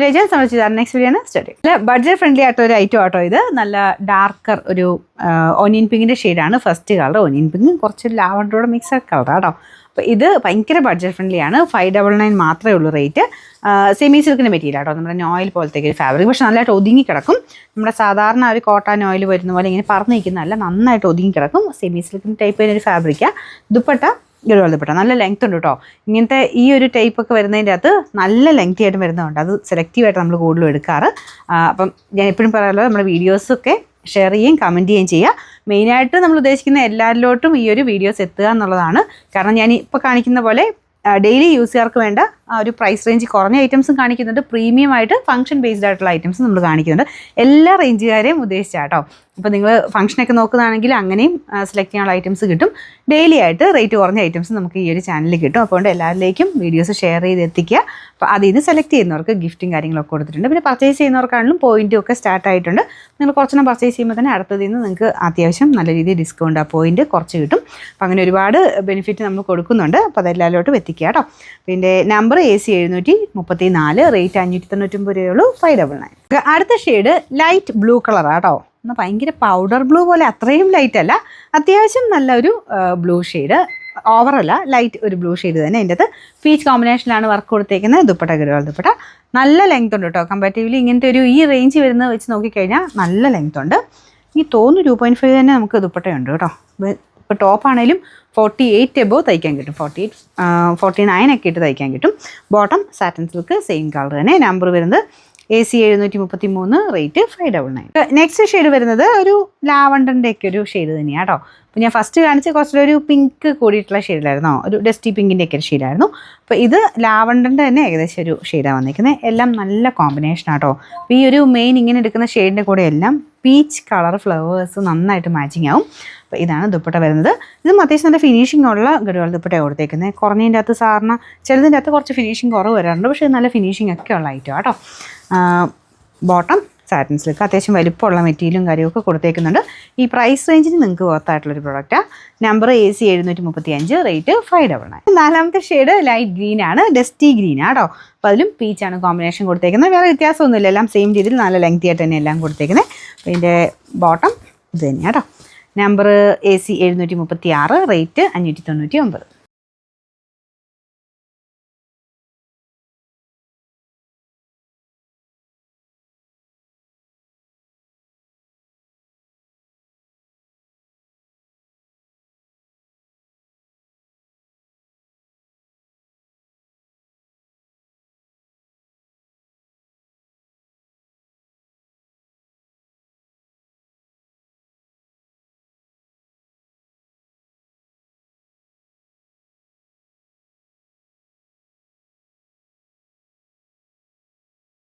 Next video ആണ് study. Budget friendly ആയിട്ട് ഒരു ഐറ്റം ആട്ടോ ഇത്. നല്ല ഡാർക്കർ ഒരു ഓനിയൻ പിങ്കിൻ്റെ ഷെയ്ഡാണ് ഫസ്റ്റ് കളർ. ഓനിയൻ പിങ്ക് കുറച്ച് ലാവൻഡറോടെ മിക്സഡ് കളർ കേട്ടോ. അപ്പോൾ ഇത് ഭയങ്കര ബഡ്ജറ്റ് ഫ്രണ്ട്ലി ആണ്. 599 മാത്രമേ ഉള്ളൂ റേറ്റ്. സെമി സിൽക്കിൻ്റെ മെറ്റീരിയൽ കേട്ടോ. നമ്മുടെ നോയിൽ പോലത്തേക്ക് ഒരു ഫാബ്രിക്, പക്ഷെ നല്ലതായിട്ട് ഒതുങ്ങി കിടക്കും. നമ്മുടെ സാധാരണ ഒരു കോട്ടൺ ഓയിൽ വരുന്ന പോലെ ഇങ്ങനെ പറന്ന് നിൽക്കുന്നതല്ല, നന്നായിട്ട് ഒതുങ്ങി കിടക്കും. സെമി സിൽക്കിൻ്റെ ടൈപ്പ് ഒരു ഫാബ്രിക്കാണ്. ദുപ്പട്ട ദുപ്പട്ട നല്ല ലെങ്ത് ഉണ്ട് കേട്ടോ. ഇങ്ങനത്തെ ഈ ഒരു ടൈപ്പ് ഒക്കെ വരുന്നതിൻ്റെ അകത്ത് നല്ല ലെങ്തി ആയിട്ട് വരുന്നതുകൊണ്ട് അത് സെലക്റ്റീവായിട്ട് നമ്മൾ കൂടുതലും എടുക്കാറ്. അപ്പം ഞാൻ എപ്പോഴും പറയാമല്ലോ, നമ്മുടെ വീഡിയോസൊക്കെ ഷെയർ ചെയ്യുകയും കമൻറ്റ് ചെയ്യുകയും ചെയ്യുക. മെയിനായിട്ട് നമ്മൾ ഉദ്ദേശിക്കുന്ന എല്ലാവരിലോട്ടും ഈ ഒരു വീഡിയോസ് എത്തുക എന്നുള്ളതാണ്. കാരണം ഞാൻ ഇപ്പോൾ കാണിക്കുന്ന പോലെ ഡെയിലി യൂസുകാർക്ക് വേണ്ട ഒരു പ്രൈസ് റേഞ്ച് കുറഞ്ഞ ഐറ്റംസും കാണിക്കുന്നുണ്ട്, പ്രീമിയം ആയിട്ട് ഫംഗ്ഷൻ ബേസ്ഡ് ആയിട്ടുള്ള ഐറ്റംസ് നമ്മൾ കാണിക്കുന്നുണ്ട്. എല്ലാ റേഞ്ചുകാരെയും ഉദ്ദേശിച്ചാട്ടോ. അപ്പോൾ നിങ്ങൾ ഫംഗ്ഷനൊക്കെ നോക്കുന്നതാണെങ്കിൽ അങ്ങനെയും സെലക്ട് ചെയ്യാനുള്ള ഐറ്റംസ് കിട്ടും. ഡെയിലി ആയിട്ട് റേറ്റ് കുറഞ്ഞ ഐറ്റംസ് നമുക്ക് ഈ ഒരു ചാനലിൽ കിട്ടും. അതുകൊണ്ട് എല്ലാവരിലേക്കും വീഡിയോസ് ഷെയർ ചെയ്ത് എത്തിക്കുക. അപ്പോൾ അതിൽ നിന്ന് സെലക്ട് ചെയ്യുന്നവർക്ക് ഗിഫ്റ്റും കാര്യങ്ങളൊക്കെ കൊടുത്തിട്ടുണ്ട്. പിന്നെ പർച്ചേസ് ചെയ്യുന്നവർക്കാണെങ്കിലും പോയിൻറ്റും ഒക്കെ സ്റ്റാർട്ട് ആയിട്ടുണ്ട്. നിങ്ങൾ കുറച്ചെണ്ണം പർച്ചേസ് ചെയ്യുമ്പോൾ തന്നെ അടുത്തതിൽ നിന്ന് നിങ്ങൾക്ക് അത്യാവശ്യം നല്ല രീതിയിൽ ഡിസ്കൗണ്ട് ആ പോയിൻറ്റ് കുറച്ച് കിട്ടും. അപ്പോൾ അങ്ങനെ ഒരുപാട് ബെനിഫിറ്റ് നമ്മൾ കൊടുക്കുന്നുണ്ട്. അപ്പോൾ അതെല്ലാവരോട്ടും എത്തിക്കുക കേട്ടോ. പിന്നെ നമ്പർ AC 734, റേറ്റ് 599 രൂപയുള്ളൂ. 599. അടുത്ത ഷെയ്ഡ് ലൈറ്റ് ബ്ലൂ കളറാണ് കേട്ടോ. എന്നാൽ ഭയങ്കര പൗഡർ ബ്ലൂ പോലെ അത്രയും ലൈറ്റ് അല്ല, അത്യാവശ്യം നല്ലൊരു ബ്ലൂ ഷെയ്ഡ്. ഓവറല്ല, ലൈറ്റ് ഒരു ബ്ലൂ ഷെയ്ഡ് തന്നെ. അതിൻ്റെ അകത്ത് പീച്ച് കോമ്പിനേഷനിലാണ് വർക്ക് കൊടുത്തേക്കുന്നത്. ദുപ്പട്ട ഗരുവാൾ ദുപ്പട്ട നല്ല ലെങ്ത് ഉണ്ട് കേട്ടോ. കമ്പാരിറ്റീവ്ലി ഇങ്ങനത്തെ ഒരു ഈ റേഞ്ച് വരുന്നത് വെച്ച് നോക്കിക്കഴിഞ്ഞാൽ നല്ല ലെങ്ത് ഉണ്ട്. ഈ 2.5 തന്നെ നമുക്ക് ദുപ്പട്ടയുണ്ട് കേട്ടോ. ഇപ്പോൾ ടോപ്പാണേലും 48 എബോവ് തയ്ക്കാൻ കിട്ടും. 48, 49 ഒക്കെ ഇട്ട് തയ്ക്കാൻ കിട്ടും. Bottom satin silk same colour തന്നെ. നമ്പർ വരുന്നത് AC 733, റേറ്റ് 599. നെക്സ്റ്റ് ഷെയ്ഡ് വരുന്നത് ഒരു ലാവണ്ടറിൻ്റെ ഒക്കെ ഒരു ഷെയ്ഡ് തന്നെയാണ് കേട്ടോ. അപ്പോൾ ഞാൻ ഫസ്റ്റ് കാണിച്ച കുറച്ചൊരു പിങ്ക് കൂടിയിട്ടുള്ള ഷെയ്ഡിലായിരുന്നോ, ഒരു ഡസ്റ്റി പിങ്കിൻ്റെ ഒക്കെ ഒരു ഷെയ്ഡായിരുന്നു. അപ്പോൾ ഇത് ലാവണ്ടറിൻ്റെ തന്നെ ഏകദേശം ഒരു ഷെയ്ഡാണ് വന്നിരിക്കുന്നത്. എല്ലാം നല്ല കോമ്പിനേഷൻ ആട്ടോ. അപ്പോൾ ഈ ഒരു മെയിൻ ഇങ്ങനെ എടുക്കുന്ന ഷെയ്ഡിൻ്റെ കൂടെ എല്ലാം പീച്ച് കളർ ഫ്ലവേഴ്സ് നന്നായിട്ട് മാച്ചിങ് ആവും. അപ്പോൾ ഇതാണ് ദുപ്പട്ട വരുന്നത്. ഇതും അത്യാവശ്യം നല്ല ഫിനിഷിംഗ് ഉള്ള ഗരുവാൾ ദുപ്പട്ടയാണ് കൊടുത്തേക്കുന്നത്. കുറഞ്ഞതിൻ്റെ അകത്ത് സാറിന് ചിലതിൻ്റെ അകത്ത് കുറച്ച് ഫിനിഷിംഗ് കുറവ് വരാറുണ്ട്, പക്ഷേ നല്ല ഫിനിഷിംഗ് ഒക്കെ ഉള്ള ഐറ്റം കേട്ടോ. ബോട്ടം സാറ്റിൻ സിൽക്ക് അത്യാവശ്യം വലിപ്പമുള്ള മെറ്റീരിയലും കാര്യമൊക്കെ കൊടുത്തേക്കുന്നുണ്ട്. ഈ പ്രൈസ് റേഞ്ചിന് നിങ്ങൾക്ക് വർത്തായിട്ടുള്ളൊരു പ്രോഡക്റ്റാണ്. Number AC 735, rate 599. നാലാമത്തെ ഷെയ്ഡ് ലൈറ്റ് ഗ്രീൻ ആണ്, ഡസ്റ്റി ഗ്രീൻ ആട്ടോ. അപ്പോൾ അതിലും പീച്ചാണ് കോമ്പിനേഷൻ കൊടുത്തേക്കുന്നത്. വേറെ വ്യത്യാസമൊന്നുമില്ല, എല്ലാം സെയിം രീതിയിൽ നല്ല ലെങ്തി ആയിട്ട് തന്നെ എല്ലാം കൊടുത്തേക്കുന്നത്. അപ്പോൾ ഇതിൻ്റെ ബോട്ടം ഇത് തന്നെയാണ് കേട്ടോ. Number AC 736, rate 599.